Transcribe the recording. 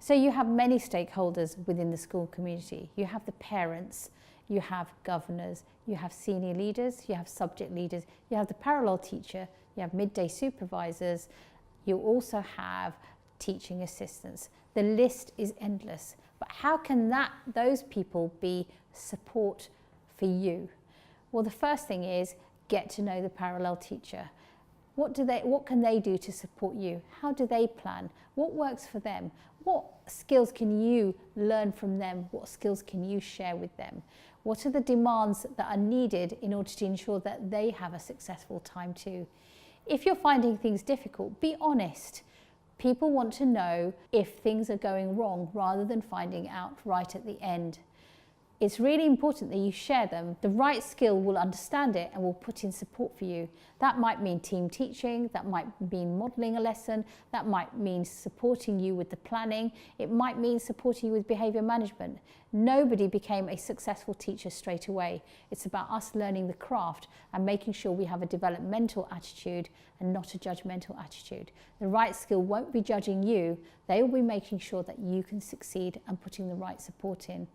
So you have many stakeholders within the school community. You have the parents, you have governors, you have senior leaders, you have subject leaders, you have the parallel teacher, you have midday supervisors, you also have teaching assistants. The list is endless. But how can those people be support for you? Well, the first thing is get to know the parallel teacher. What can they do to support you? How do they plan? What works for them? What skills can you learn from them? What skills can you share with them? What are the demands that are needed in order to ensure that they have a successful time too? If you're finding things difficult, be honest. People want to know if things are going wrong rather than finding out right at the end. It's really important that you share them. The right skill will understand it and will put in support for you. That might mean team teaching, that might mean modelling a lesson, that might mean supporting you with the planning, it might mean supporting you with behaviour management. Nobody became a successful teacher straight away. It's about us learning the craft and making sure we have a developmental attitude and not a judgmental attitude. The right skill won't be judging you, they will be making sure that you can succeed and putting the right support in.